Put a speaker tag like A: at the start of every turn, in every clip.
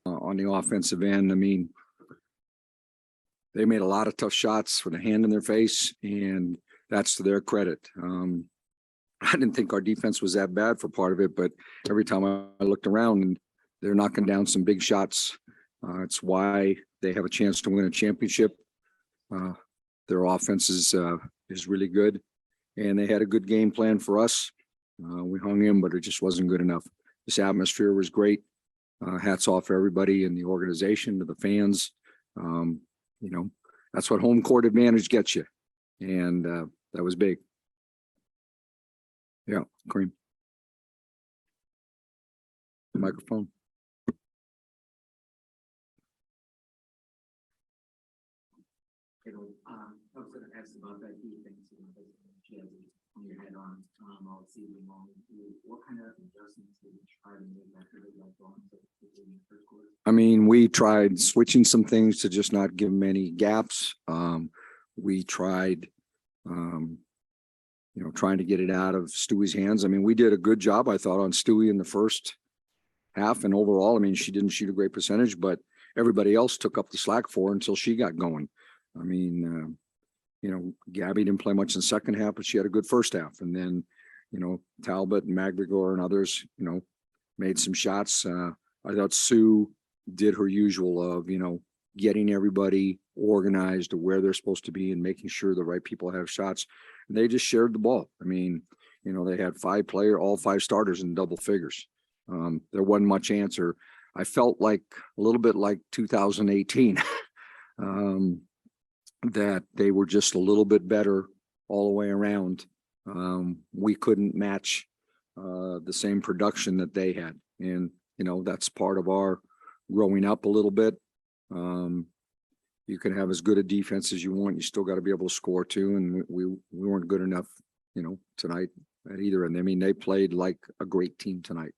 A: On the offensive end, I mean, they made a lot of tough shots with a hand in their face, and that's to their credit. I didn't think our defense was that bad for part of it, but every time I looked around, and they're knocking down some big shots. It's why they have a chance to win a championship. Their offense is really good, and they had a good game plan for us. We hung in, but it just wasn't good enough. This atmosphere was great. Hats off to everybody in the organization, to the fans. You know, that's what home court advantage gets you. And that was big. Yeah, Kareem. Microphone.
B: I was going to ask about that defense. She has on your head on all season long. What kind of adjustments did you try to make after the in the first quarter?
A: I mean, we tried switching some things to just not give them any gaps. We tried, you know, trying to get it out of Stewie's hands. I mean, we did a good job, I thought, on Stewie in the first half. And overall, I mean, she didn't shoot a great percentage, but everybody else took up the slack for her until she got going. I mean, you know, Gabby didn't play much in the second half, but she had a good first half. And then, you know, Talbot and McGregor and others, you know, made some shots. I thought Sue did her usual of, you know, getting everybody organized to where they're supposed to be and making sure the right people have shots. And they just shared the ball. I mean, you know, they had all 5 starters in double figures. There wasn't much answer. I felt like a little bit like 2018. That they were just a little bit better all the way around. We couldn't match the same production that they had. And, you know, that's part of our growing up a little bit. You can have as good a defense as you want. You still got to be able to score too. And we weren't good enough, you know, tonight at either. And I mean, they played like a great team tonight.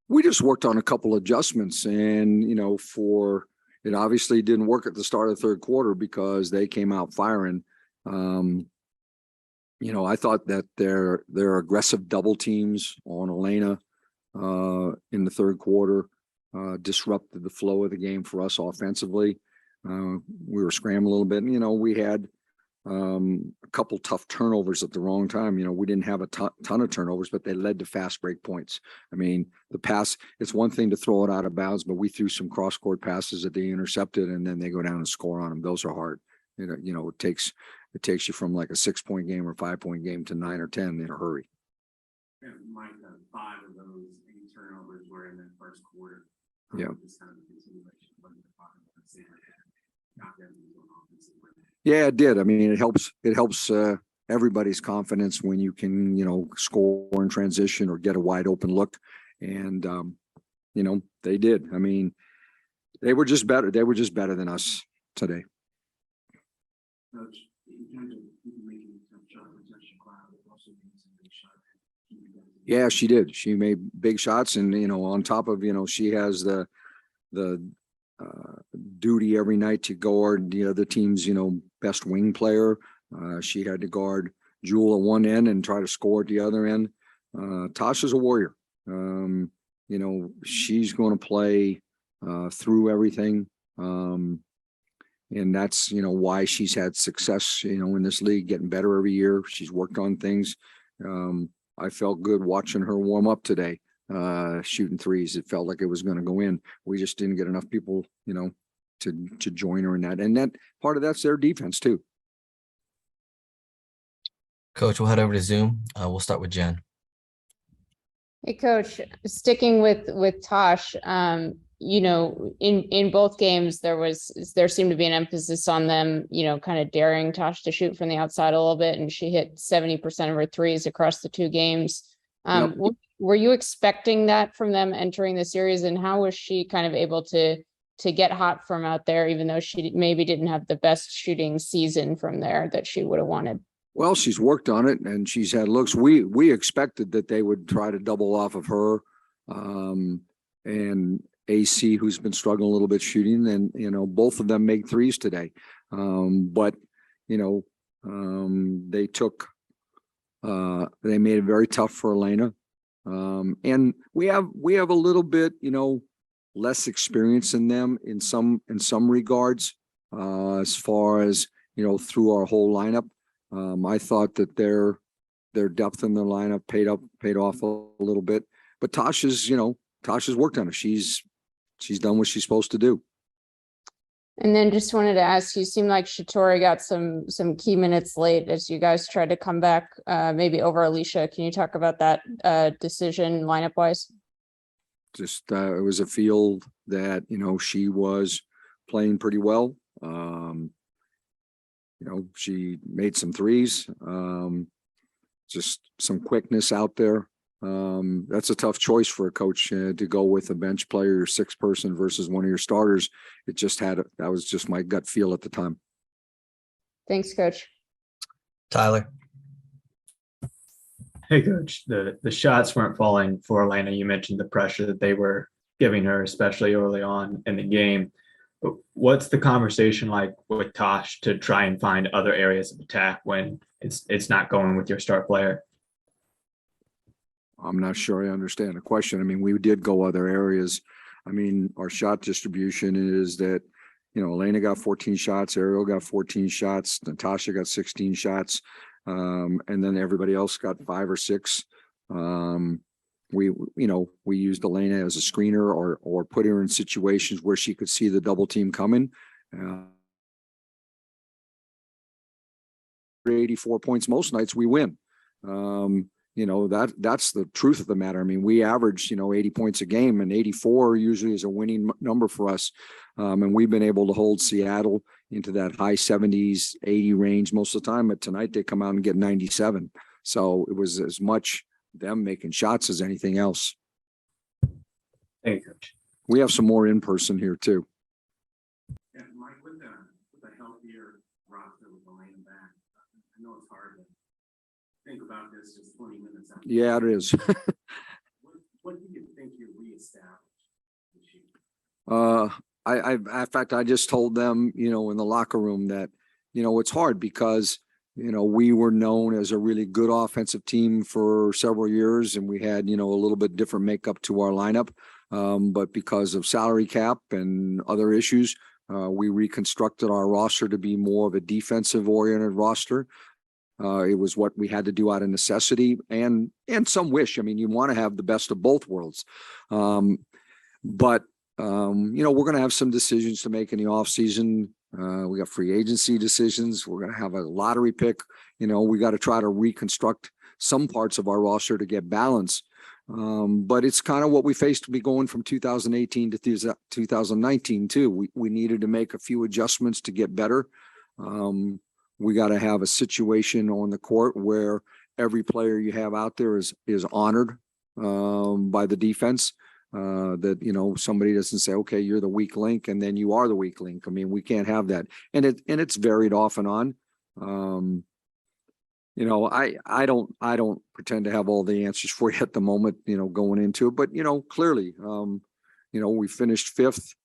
A: We just worked on a couple adjustments, and, you know, it obviously didn't work at the start of the third quarter because they came out firing. You know, I thought that their aggressive double teams on Elena in the third quarter disrupted the flow of the game for us offensively. We were scrambling a little bit, and, you know, we had a couple tough turnovers at the wrong time. You know, we didn't have a ton of turnovers, but they led to fast break points. I mean, the pass, it's one thing to throw it out of bounds, but we threw some cross-court passes that they intercepted, and then they go down and score on them. Those are hard. You know, it takes you from like a 6-point game or 5-point game to 9 or 10 in a hurry.
B: Yeah, Mike, 5 of those 8 turnovers were in the first quarter.
A: Yeah. Yeah, it did. I mean, it helps everybody's confidence when you can, you know, score in transition or get a wide open look. And, you know, they did. I mean, they were just better. They were just better than us today.
B: Coach, in terms of making some shots, also making some big shots.
A: Yeah, she did. She made big shots, and, you know, on top of, you know, she has the duty every night to guard the other team's, you know, best wing player. She had to guard Jewel at one end and try to score at the other end. Tasha's a warrior. You know, she's going to play through everything. And that's, you know, why she's had success, you know, in this league, getting better every year. She's worked on things. I felt good watching her warm up today, shooting threes. It felt like it was going to go in. We just didn't get enough people, you know, to join her in that. And that part of that's their defense too.
C: Coach, we'll head over to Zoom. We'll start with Jen.
D: Hey, Coach, sticking with Tosh, you know, in both games, there seemed to be an emphasis on them, you know, kind of daring Tosh to shoot from the outside a little bit. And she hit 70% of her threes across the 2 games.
A: Yep.
D: Were you expecting that from them entering the series? And how was she kind of able to get hot from out there, even though she maybe didn't have the best shooting season from there that she would have wanted?
A: Well, she's worked on it, and she's had looks. We expected that they would try to double off of her, and AC, who's been struggling a little bit shooting, and, you know, both of them make threes today. But, you know, they took They made it very tough for Elena. And we have a little bit, less experience in them in some regards, as far as, through our whole lineup. I thought that their depth in the lineup paid off a little bit, but Tasha's worked on it. She's done what she's supposed to do.
D: And then just wanted to ask, you seem like Shatori got some key minutes late as you guys tried to come back, maybe over Alicia. Can you talk about that decision lineup wise?
A: Just it was a field that she was playing pretty well. She made some threes. Just some quickness out there. That's a tough choice for a coach to go with a bench player, your sixth person versus one of your starters. That was just my gut feel at the time.
D: Thanks, Coach.
C: Tyler.
E: Hey, Coach. The shots weren't falling for Elena. You mentioned the pressure that they were giving her, especially early on in the game. But what's the conversation like with Tosh to try and find other areas of attack when it's not going with your star player?
A: I'm not sure I understand the question. I mean, we did go other areas. I mean, our shot distribution is that, Elena got 14 shots, Ariel got 14 shots, Natasha got 16 shots, and then everybody else got 5 or 6. We used Elena as a screener or put her in situations where she could see the double team coming. 84 points most nights we win. That's the truth of the matter. I mean, we average 80 points a game, and 84 usually is a winning number for us. And we've been able to hold Seattle into that high 70s, 80 range most of the time. But tonight they come out and get 97. So it was as much them making shots as anything else.
E: Thank you, Coach.
A: We have some more in person here too.
B: Yeah, Mike, with a healthier roster with Elena back, I know it's hard to think about this just 20 minutes after.
A: Yeah, it is.
B: What do you think you reestablished this year?
A: In fact, I just told them, in the locker room that, it's hard because, we were known as a really good offensive team for several years, and we had, a little bit different makeup to our lineup. But because of salary cap and other issues, we reconstructed our roster to be more of a defensive oriented roster. It was what we had to do out of necessity and some wish. I mean, you want to have the best of both worlds. But we're going to have some decisions to make in the off season. We got free agency decisions. We're going to have a lottery pick. We got to try to reconstruct some parts of our roster to get balance. But it's kind of what we faced to be going from 2018 to 2019 too. We needed to make a few adjustments to get better. We got to have a situation on the court where every player you have out there is honored by the defense. That somebody doesn't say, okay, you're the weak link, and then you are the weak link. I mean, we can't have that, and it's varied off and on. I don't pretend to have all the answers for you at the moment, going into it, but clearly, we finished 5th,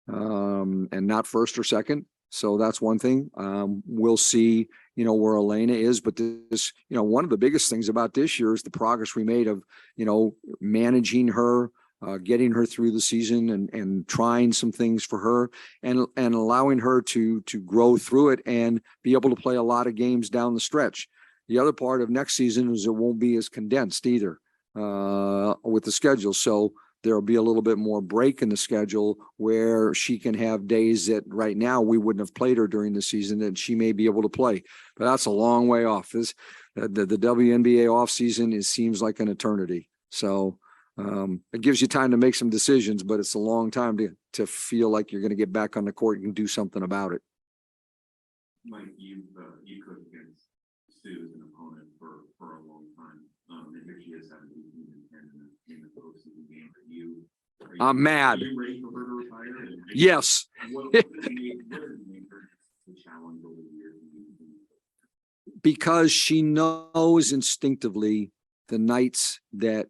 A: and not 1st or 2nd. So that's one thing. We'll see, where Elena is, but this, one of the biggest things about this year is the progress we made of, managing her, getting her through the season and trying some things for her and allowing her to grow through it and be able to play a lot of games down the stretch. The other part of next season is it won't be as condensed either, with the schedule. So there'll be a little bit more break in the schedule where she can have days that right now we wouldn't have played her during the season that she may be able to play, but that's a long way off. The WNBA off season seems like an eternity. So it gives you time to make some decisions, but it's a long time to feel like you're going to get back on the court and do something about it.
F: Mike, you could against Sue as an opponent for a long time. And here she is having 18 and 10 in the postseason game.
A: I'm mad.
F: Are you ready for her to retire?
A: Yes.
F: What does it make her the challenge over the years?
A: Because she knows instinctively the nights that,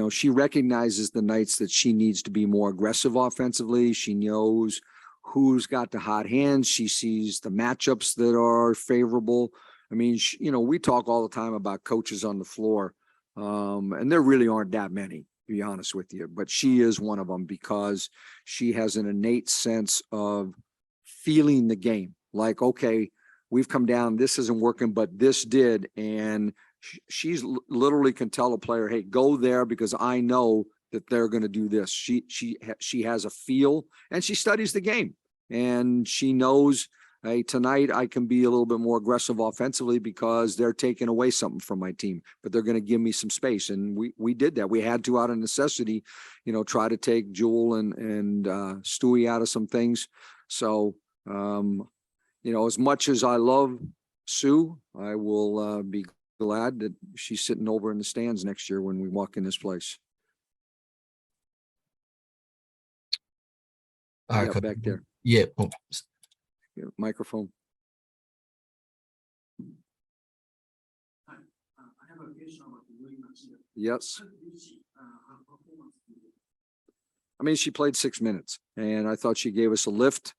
A: she recognizes the nights that she needs to be more aggressive offensively. She knows who's got the hot hands. She sees the matchups that are favorable. I mean, we talk all the time about coaches on the floor, and there really aren't that many, to be honest with you. But she is one of them because she has an innate sense of feeling the game. Like, okay, we've come down, this isn't working, but this did. And she's literally can tell a player, hey, go there because I know that they're going to do this. She has a feel, and she studies the game, and she knows, hey, tonight I can be a little bit more aggressive offensively because they're taking away something from my team, but they're going to give me some space. And we did that. We had to, out of necessity, try to take Jewel and Stewie out of some things. So, as much as I love Sue, I will be glad that she's sitting over in the stands next year when we walk in this place.
C: All right,
A: Yeah,
C: Coach.
A: back there.
C: Yeah. Oh,
A: Yeah, microphone.
B: I have a question about Louis Machida.
A: Yes.
B: How did you see her performance today?
A: I mean, she played 6 minutes, and I thought she gave us a lift.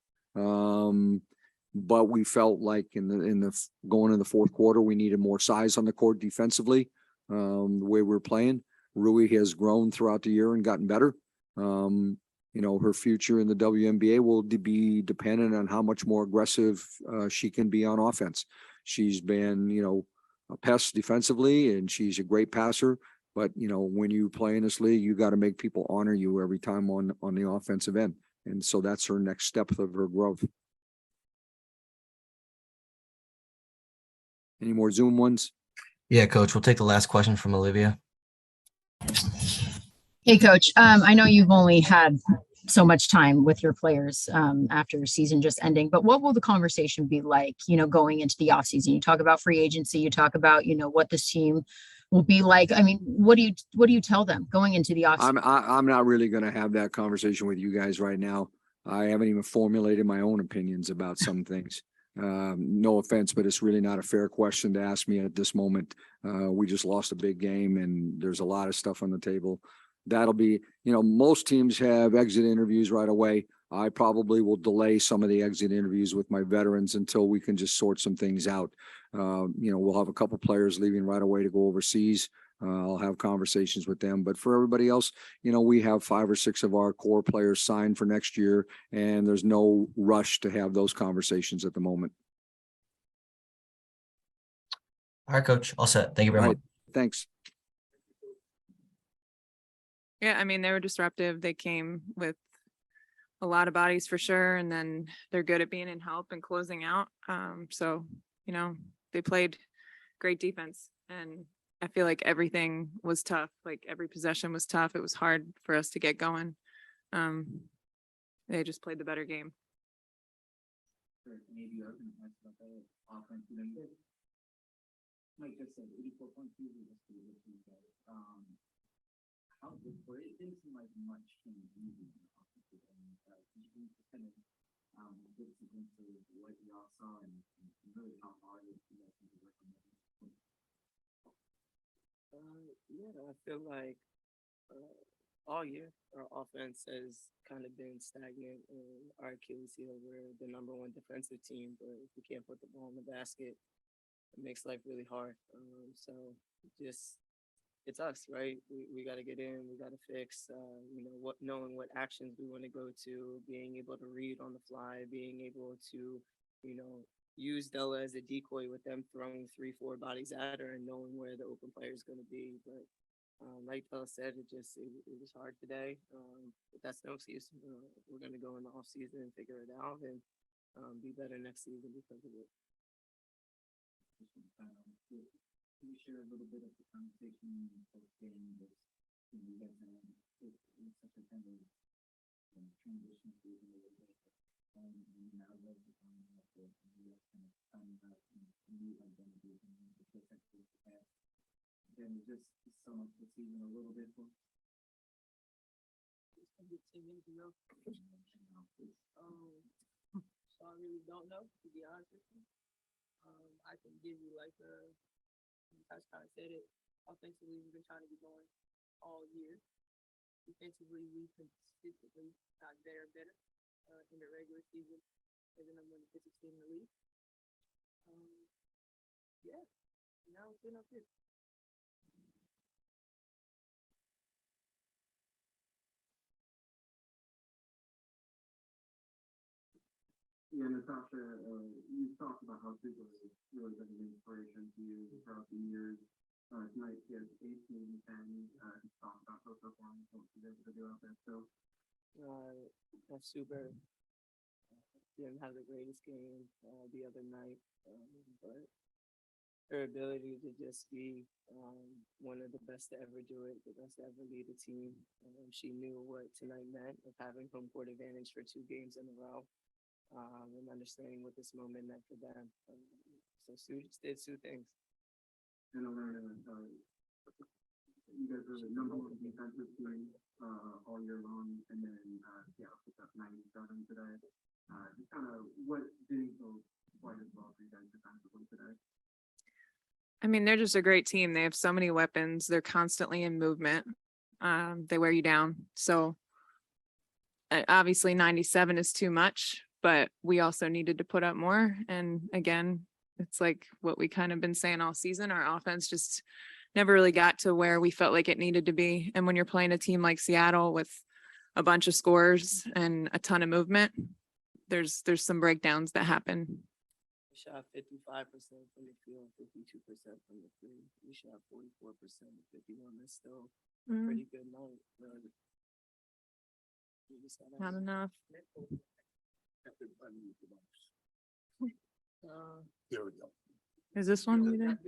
A: But we felt like in the going in the fourth quarter, we needed more size on the court defensively. The way we're playing, Rui has grown throughout the year and gotten better. Her future in the WNBA will be dependent on how much more aggressive she can be on offense. She's been, a pest defensively, and she's a great passer. But, when you play in this league, you got to make people honor you every time on the offensive end. And so that's her next step of her growth. Any more Zoom ones?
C: yeah, Coach. We'll take the last question from Olivia.
G: Hey, Coach. I know you've only had so much time with your players after the season just ending, but what will the conversation be like, going into the offseason? You talk about free agency, you talk about, what this team will be like. I mean, what do you tell them going into the offseason?
A: I'm not really going to have that conversation with you guys right now. I haven't even formulated my own opinions about some things. No offense, but it's really not a fair question to ask me at this moment. We just lost a big game, and there's a lot of stuff on the table. That'll be, most teams have exit interviews right away. I probably will delay some of the exit interviews with my veterans until we can just sort some things out. We'll have a couple players leaving right away to go overseas. I'll have conversations with them, but for everybody else, we have 5 or 6 of our core players signed for next year, and there's no rush to have those conversations at the moment.
C: All right, Coach. All set. Thank you very
A: All
C: much.
A: right, thanks.
H: Yeah, I mean, they were disruptive. They came with a lot of bodies for sure. And then they're good at being in help and closing out. So, they played great defense. And I feel like everything was tough. Like every possession was tough. It was hard for us to get going. They just played the better game.
B: Maybe I can ask about the offense. Mike just said 84.2 was pretty good for you guys. How good for it? It didn't seem like much changed in the offensive end. You just kind of give us a glimpse of what y'all saw and really how hard it is to work on that.
I: I feel like all year our offense has kind of been stagnant, and our Achilles heel, we're the #1 defensive team, but if we can't put the ball in the basket, it makes life really hard. It's us, right? We got to get in, we got to fix, knowing what actions we want to go to, being able to read on the fly, being able to, use Delle as a decoy with them throwing 3-4 bodies at her and knowing where the open player is going to be. But like Delle said, it was hard today. But that's no excuse. We're going to go in the off season and figure it out and be better next season because of it.
B: Can you share a little bit of the conversation post-game that you guys had? It's such a kind of transition season a little bit. And now those are coming up with you guys kind of finding out new identities and the different things you have. Then just sum up the season a little bit for us.
I: So I really don't know, to be honest with you. I can give you like Natasha kind of said it. Offensively, we've been trying to be going all year. Defensively, we've consistently got better and better in the regular season as the #1 defensive team in the league. Yeah, now it's been up here.
F: Yeah, Natasha, you talked about how Thibault has really been an inspiration to you throughout the years. Tonight she has 18 and talked about her performance, what she's able to do out there. So,
I: That's super. Didn't have the greatest game the other night, but her ability to just be one of the best to ever do it, the best to ever lead a team. She knew what tonight meant of having home court advantage for 2 games in a row, and understanding what this moment meant for them. So Sue just did Sue things.
F: and Elena, you guys are the number one defensive team all year long, and then Seattle picked up 97 today. Just kind of what didn't go quite as well for you guys defensively today?
H: I mean, they're just a great team. They have so many weapons. They're constantly in movement. They wear you down. So obviously 97 is too much, but we also needed to put up more. And again, it's like what we kind of been saying all season. Our offense just never really got to where we felt like it needed to be. And when you're playing a team like Seattle with a bunch of scores and a ton of movement, there's some breakdowns that happen.
I: We shot 55% from the field, 52% from the three. We shot 44% of 51. That's still a pretty good night. But we just gotta-
H: Not enough.
J: There we go.
H: Is this one? we did?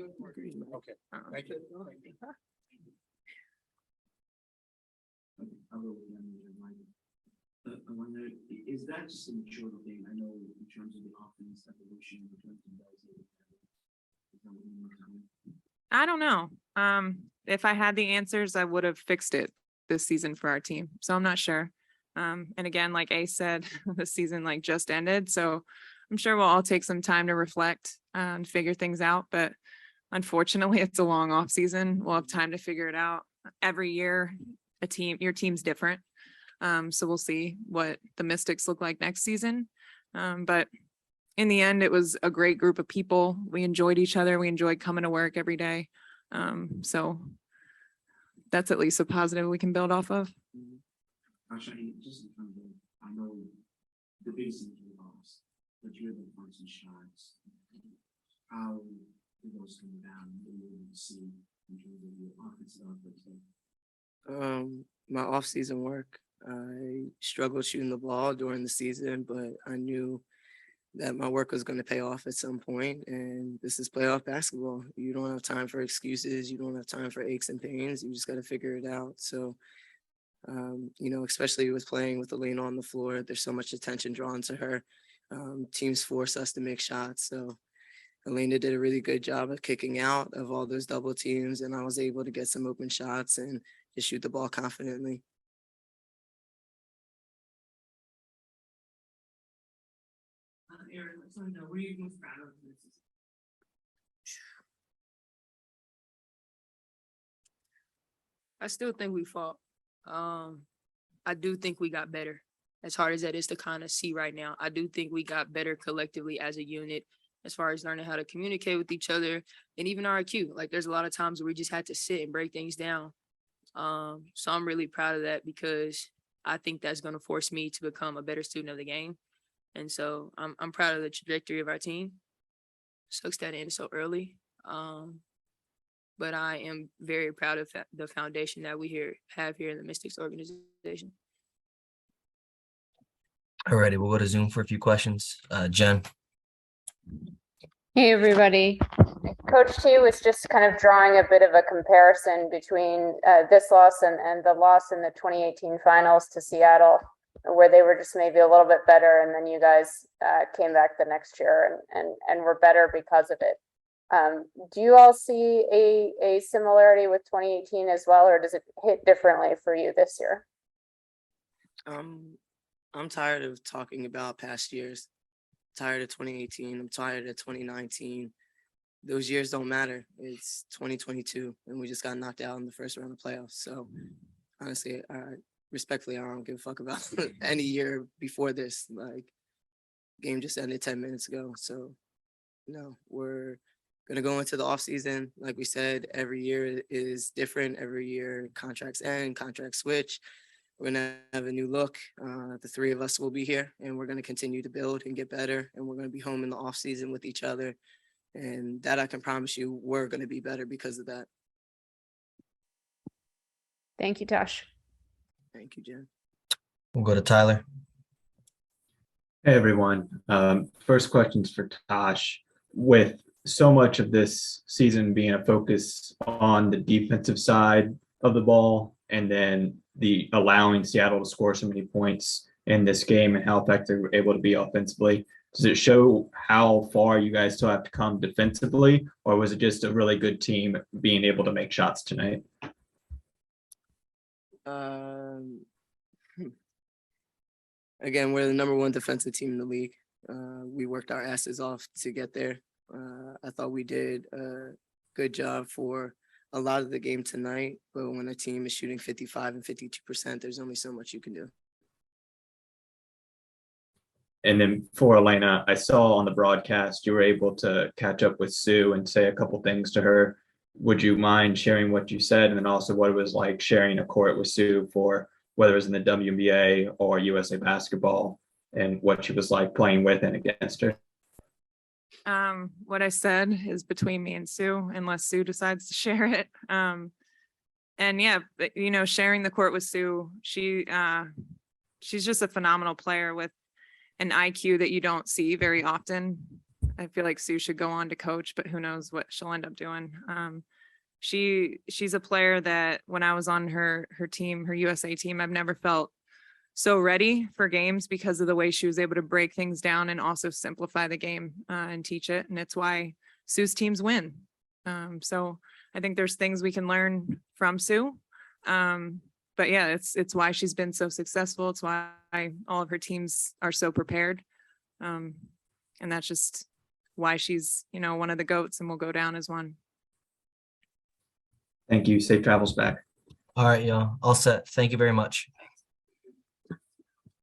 J: Okay,
H: Oh.
J: thank you.
F: I'll go with them. I wonder, is that just a mature thing? I know in terms of the offense evolution, in terms of guys.
H: I don't know. If I had the answers, I would have fixed it this season for our team. So I'm not sure. And again, like Ace said, the season like just ended. So I'm sure we'll all take some time to reflect and figure things out. But unfortunately, it's a long off season. We'll have time to figure it out. Every year, your team's different. So we'll see what the Mystics look like next season. But in the end, it was a great group of people. We enjoyed each other. We enjoyed coming to work every day. So that's at least a positive we can build off of.
F: Actually, just in terms of, I know the biggest thing you lost, but you're the points and shots. How do those come down? What do you see in terms of your offensive output?
I: My off-season work. I struggled shooting the ball during the season, but I knew that my work was going to pay off at some point, and this is playoff basketball. You don't have time for excuses. You don't have time for aches and pains. You just got to figure it out. So, especially with playing with Elena on the floor, there's so much attention drawn to her. Teams force us to make shots. So Elena did a really good job of kicking out of all those double teams, and I was able to get some open shots and just shoot the ball confidently.
B: Ariel, let's know, what are you most proud of this season?
K: I still think we fought. I do think we got better. As hard as that is to kind of see right now, I do think we got better collectively as a unit as far as learning how to communicate with each other and even our IQ. Like there's a lot of times where we just had to sit and break things down. So I'm really proud of that because I think that's going to force me to become a better student of the game. And so I'm proud of the trajectory of our team. Sucks that it ended so early. But I am very proud of the foundation that we have here in the Mystics organization.
C: Alrighty, we'll go to Zoom for a few questions. Jen.
D: Hey, everybody. Coach T was just kind of drawing a bit of a comparison between this loss and the loss in the 2018 finals to Seattle, where they were just maybe a little bit better. And then you guys came back the next year and were better because of it. Do you all see a similarity with 2018 as well, or does it hit differently for you this year?
I: I'm tired of talking about past years. I'm tired of 2018. I'm tired of 2019. Those years don't matter. It's 2022, and we just got knocked out in the first round of playoffs. So honestly, respectfully, I don't give a fuck about any year before this. Like, game just ended 10 minutes ago. So no, we're gonna go into the off season. Like we said, every year is different. Every year contracts end, contracts switch. We're gonna have a new look. The three of us will be here, and we're gonna continue to build and get better. And we're gonna be home in the off season with each other. And that I can promise you, we're gonna be better because of that.
D: Thank you, Tosh.
I: Thank you, Jen.
C: We'll go to Tyler.
E: Hey, everyone. First question's for Tosh. With so much of this season being a focus on the defensive side of the ball, and then the allowing Seattle to score so many points in this game and how effective they were able to be offensively, does it show how far you guys still have to come defensively, or was it just a really good team being able to make shots tonight?
I: Again, we're the #1 defensive team in the league. We worked our asses off to get there. I thought we did a good job for a lot of the game tonight, but when a team is shooting 55 and 52%, there's only so much you can do.
E: And then for Elena, I saw on the broadcast you were able to catch up with Sue and say a couple things to her. Would you mind sharing what you said, and then also what it was like sharing a court with Sue for whether it was in the WNBA or USA basketball, and what she was like playing with and against her?
H: What I said is between me and Sue, unless Sue decides to share it. And yeah, but, you know, sharing the court with Sue, she's just a phenomenal player with an IQ that you don't see very often. I feel like Sue should go on to coach, but who knows what she'll end up doing. She's a player that when I was on her team, her USA team, I've never felt so ready for games because of the way she was able to break things down and also simplify the game and teach it. And it's why Sue's teams win. So I think there's things we can learn from Sue. But yeah, it's why she's been so successful. It's why all of her teams are so prepared. And that's just why she's, you know, one of the GOATs and will go down as one.
E: Thank you. Safe travels back.
C: All right, y'all. All set. Thank you very much.